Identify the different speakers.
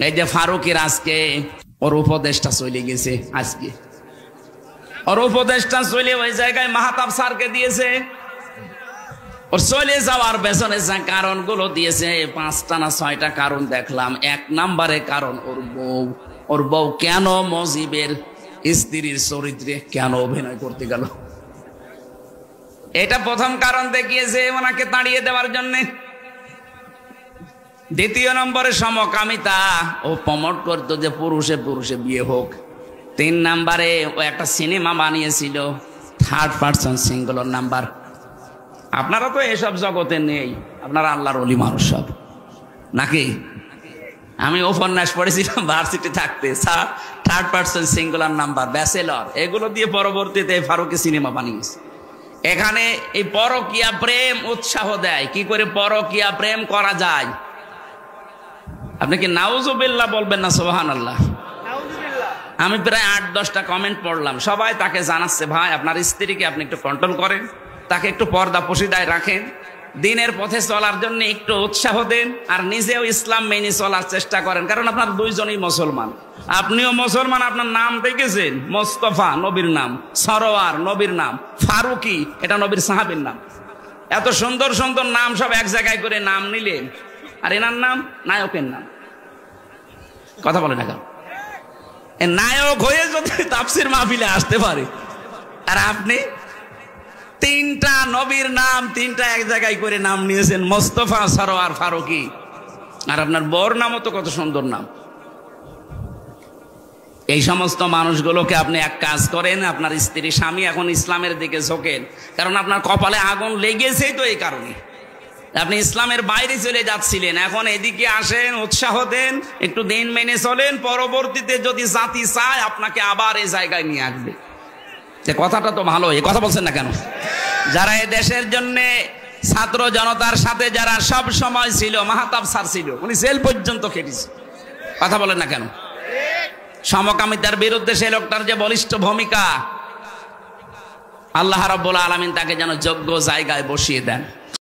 Speaker 1: এই যে ফারুকের আজকে ওর উপদেশটা চলে গেছে, আজকে ওর উপদেশটা চলে ওই জায়গায় মাহতাব স্যারকে দিয়েছে। ওর চলে যাওয়ার পেছনে যে কারণগুলো দিয়েছে 5টা না 6টা কারণ দেখলাম। 1 নম্বরে কারণ ওর বউ কেন মজিবের স্ত্রীর চরিত্রে কেন অভিনয় করতে গেল, এটা প্রথম কারণ দেখিয়েছে ওনাকে তাড়িয়ে দেওয়ার জন্য। 2 নম্বরে সমকামিতা, ও প্রমোট করতো যে পুরুষে পুরুষে বিয়ে হোক। 3 নম্বরে ও একটা সিনেমা বানিয়েছিল থার্ড পারসন সিঙ্গুলার নাম্বার। আপনারা তো এসব জগতে নেই, আপনারা আল্লাহর ওলি মানুষ সব নাকি? আমি উপন্যাস পড়েছিলাম ভার্সিটি থাকতে, third person singular number, bachelor, এগুলো দিয়ে পরবর্তীতে ফারুকি সিনেমা বানিয়েছে। এখানে এই পরকীয়া প্রেম উৎসাহ দেয়, কি করে পরকীয়া প্রেম করা যায়। আপনি কি নাউজুবিল্লাহ বলবেন না সুবহানাল্লাহ? আমি প্রায় 8-10টা কমেন্ট পড়লাম, সবাই তাকে জানাচ্ছে ভাই আপনার স্ত্রীকে আপনি একটু কন্ট্রোল করেন, তাকে একটু পর্দা পশিদায় রাখেন, দিনের পথে চলার জন্য একটু উৎসাহ দেন, আর নিজেও ইসলাম মেনে চলার চেষ্টা করেন। কারণ আপনার দুইজনই মুসলমান, আপনিও মুসলমান, আপনার নাম দেখেছেন মোস্তফা নবীর নাম, সরোয়ার নবীর নাম, ফারুকি এটা নবীর সাহাবীর নাম। এত সুন্দর সুন্দর নাম সব এক জায়গায় করে নাম নিলেন, আর এনার নাম নায়কের নাম। কথা বলে না কেন? নায়ক হয়ে যদি তাফসীর মাহফিলে আসতে পারে, আর আপনি 3টা নবীর নাম 3টা এক জায়গায় করে নাম নিয়েছেন, মোস্তফা, সরোয়ার, ফারুকি, আর আপনার বর নামও তো কত সুন্দর নাম। এই সমস্ত মানুষগুলোকে আপনি এক কাজ করেন, আপনার স্ত্রী স্বামী এখন ইসলামের দিকে ঝোঁকেন, কারণ আপনার কপালে আগুন লেগেছেই তো এই কারণে। আপনি ইসলামের বাইরে চলে যাচ্ছিলেন, এখন এদিকে আসেন, উৎসাহ দেন, একটু দিন মেনে চলেন, পরবর্তীতে যদি জাতি চায় আপনাকে আবার এই জায়গায় নিয়ে আসবে। কথাটা তো ভালো, এই কথা বলছেন না কেন? যারা এই দেশের জন্য ছাত্র জনতার সাথে যারা সব সময় ছিল, মাহতাব স্যার ছিল, উনি জেল পর্যন্ত খেটেছে। কথা বলেন না কেন? সমকামিতার বিরুদ্ধে সেই লোকটার যে বলিষ্ঠ ভূমিকা, আল্লাহ রাব্বুল আলামিন তাকে যেন যোগ্য জায়গায় বসিয়ে দেন।